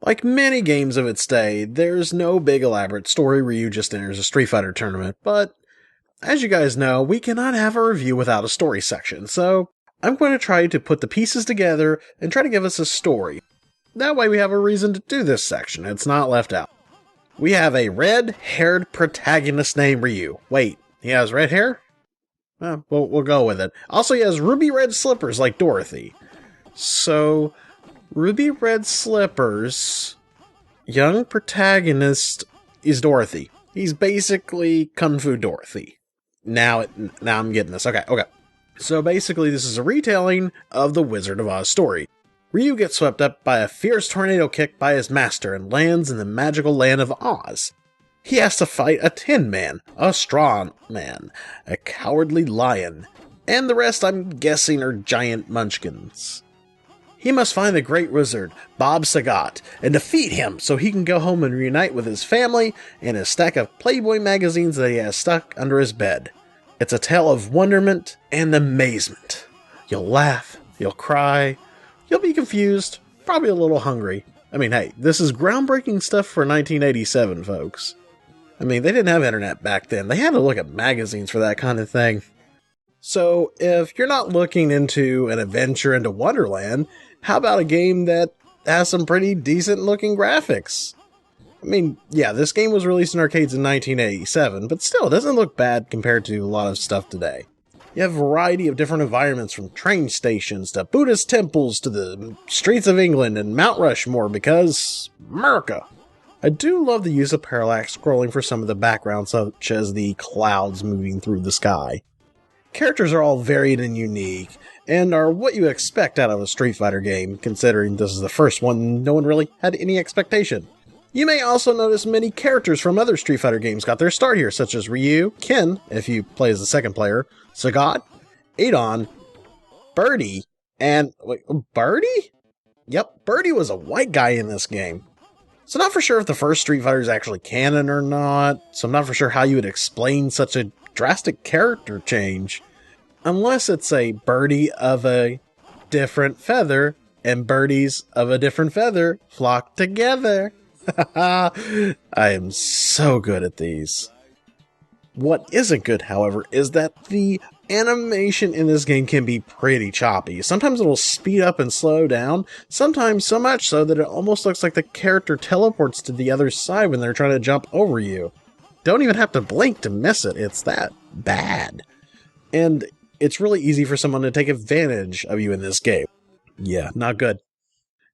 Like many games of its day, there's no big elaborate story Ryu just enters a Street Fighter tournament, but as you guys know, we cannot have a review without a story section, so I'm going to try to put the pieces together and try to give us a story. That way we have a reason to do this section, it's not left out. We have a red-haired protagonist named Ryu. Wait, he has red hair? We'll go with it. Also, he has ruby red slippers like Dorothy. So, ruby red slippers, young protagonist is Dorothy. He's basically Kung Fu Dorothy. Now I'm getting this. Okay. So basically, this is a retelling of the Wizard of Oz story. Ryu gets swept up by a fierce tornado kick by his master and lands in the magical land of Oz. He has to fight a Tin Man, a Straw Man, a Cowardly Lion, and the rest I'm guessing are giant munchkins. He must find the great wizard, Bob Sagat, and defeat him so he can go home and reunite with his family and his stack of Playboy magazines that he has stuck under his bed. It's a tale of wonderment and amazement. You'll laugh, you'll cry, you'll be confused, probably a little hungry. I mean, hey, this is groundbreaking stuff for 1987, folks. I mean, they didn't have internet back then. They had to look at magazines for that kind of thing. So, if you're not looking into an adventure into Wonderland, how about a game that has some pretty decent looking graphics? I mean, yeah, this game was released in arcades in 1987, but still, it doesn't look bad compared to a lot of stuff today. You have a variety of different environments, from train stations to Buddhist temples to the streets of England and Mount Rushmore, because America. I do love the use of parallax scrolling for some of the backgrounds, such as the clouds moving through the sky. Characters are all varied and unique, and are what you expect out of a Street Fighter game, considering this is the first one no one really had any expectation. You may also notice many characters from other Street Fighter games got their start here, such as Ryu, Ken, if you play as the second player, Sagat, Adon, Birdie, and... wait, Birdie? Yep, Birdie was a white guy in this game. So not for sure if the first Street Fighter is actually canon or not, so I'm not for sure how you would explain such a drastic character change. Unless it's a birdie of a different feather, and birdies of a different feather flock together. I am so good at these. What isn't good, however, is that the animation in this game can be pretty choppy. Sometimes it'll speed up and slow down, sometimes so much so that it almost looks like the character teleports to the other side when they're trying to jump over you. Don't even have to blink to miss it, it's that bad. And it's really easy for someone to take advantage of you in this game. Yeah, not good.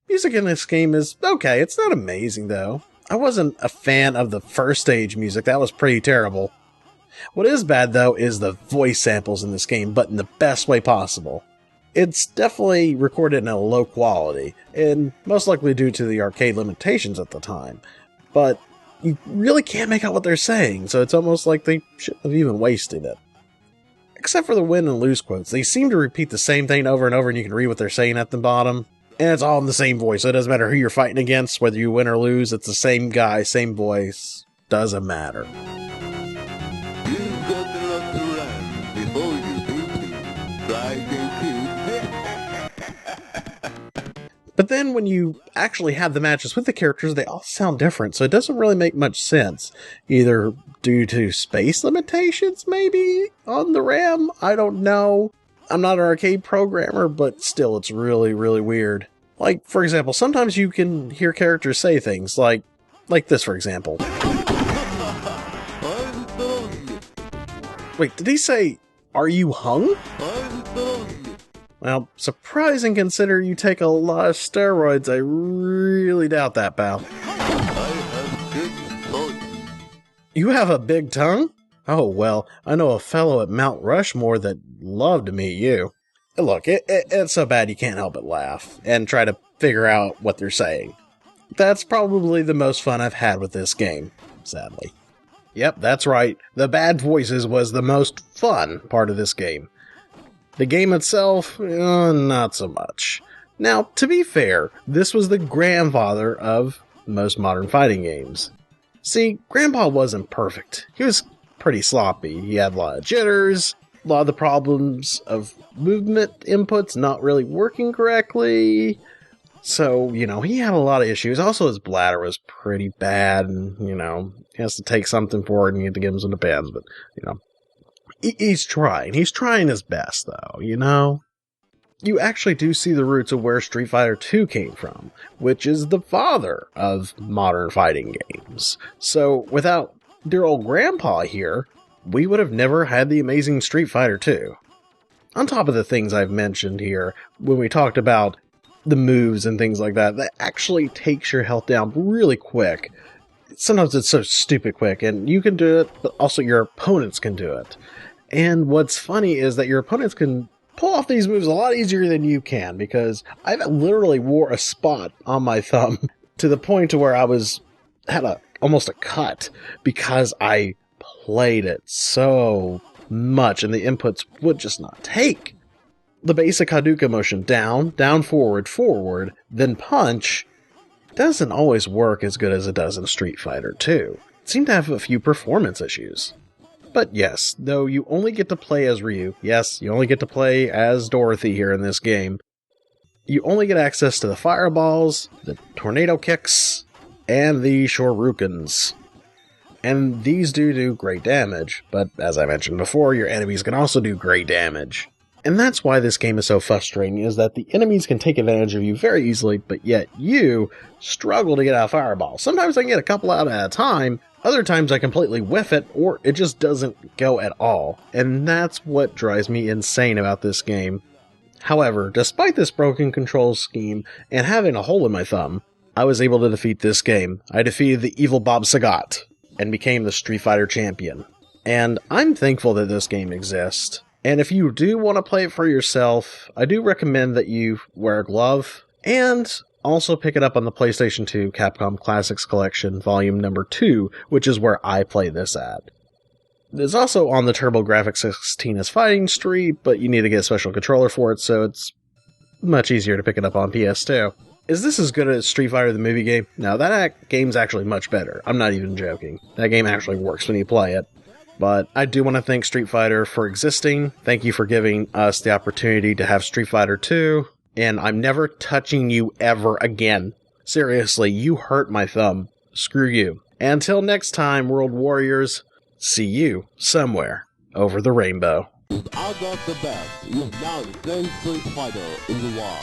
Music in this game is okay, it's not amazing though. I wasn't a fan of the first stage music, that was pretty terrible. What is bad though is the voice samples in this game, but in the best way possible. It's definitely recorded in a low quality, and most likely due to the arcade limitations at the time. But you really can't make out what they're saying, so it's almost like they shouldn't have even wasted it. Except for the win and lose quotes, they seem to repeat the same thing over and over, and you can read what they're saying at the bottom. And it's all in the same voice, so it doesn't matter who you're fighting against, whether you win or lose, it's the same guy, same voice, doesn't matter. But then when you actually have the matches with the characters, they all sound different, so it doesn't really make much sense. Either due to space limitations, maybe, on the RAM? I don't know. I'm not an arcade programmer, but still, it's really, really weird. Like, for example, sometimes you can hear characters say things, like this, for example. Wait, did he say, "Are you hung?" Well, surprising consider you take a lot of steroids, I really doubt that, pal. You have a big tongue? Oh, well, I know a fellow at Mount Rushmore that'd love to meet you. Look, it's so bad you can't help but laugh, and try to figure out what they're saying. That's probably the most fun I've had with this game, sadly. Yep, that's right, the bad voices was the most fun part of this game. The game itself, not so much. Now, to be fair, this was the grandfather of most modern fighting games. See, Grandpa wasn't perfect. He was pretty sloppy. He had a lot of jitters, a lot of the problems of movement inputs not really working correctly. So, he had a lot of issues. Also, his bladder was pretty bad, and, he has to take something for it, and you have to give him some Depends, but, he's trying. He's trying his best, though, You actually do see the roots of where Street Fighter 2 came from, which is the father of modern fighting games. So, without dear old Grandpa here, we would have never had the amazing Street Fighter 2. On top of the things I've mentioned here, when we talked about the moves and things like that, that actually takes your health down really quick. Sometimes it's so stupid quick, and you can do it, but also your opponents can do it. And what's funny is that your opponents can pull off these moves a lot easier than you can, because I literally wore a spot on my thumb to the point to where I had almost a cut because I played it so much and the inputs would just not take. The basic Hadouken motion, down, forward, then punch, doesn't always work as good as it does in Street Fighter 2. It seemed to have a few performance issues. But yes, though you only get to play as Ryu, yes, you only get to play as Dorothy here in this game, you only get access to the fireballs, the tornado kicks, and the shurikens. And these do great damage, but as I mentioned before, your enemies can also do great damage. And that's why this game is so frustrating, is that the enemies can take advantage of you very easily, but yet you struggle to get out of fireballs. Sometimes I can get a couple out at a time, other times I completely whiff it, or it just doesn't go at all. And that's what drives me insane about this game. However, despite this broken control scheme and having a hole in my thumb, I was able to defeat this game. I defeated the evil Bob Sagat and became the Street Fighter champion. And I'm thankful that this game exists. And if you do want to play it for yourself, I do recommend that you wear a glove, and also pick it up on the PlayStation 2 Capcom Classics Collection Volume Number 2, which is where I play this at. It's also on the TurboGrafx 16 as Fighting Street, but you need to get a special controller for it, so it's much easier to pick it up on PS2. Is this as good as Street Fighter the movie game? No, that game's actually much better. I'm not even joking. That game actually works when you play it. But I do want to thank Street Fighter for existing. Thank you for giving us the opportunity to have Street Fighter 2. And I'm never touching you ever again. Seriously, you hurt my thumb. Screw you. Until next time, World Warriors, see you somewhere over the rainbow. I got the best. You've now the Street Fighter in the world.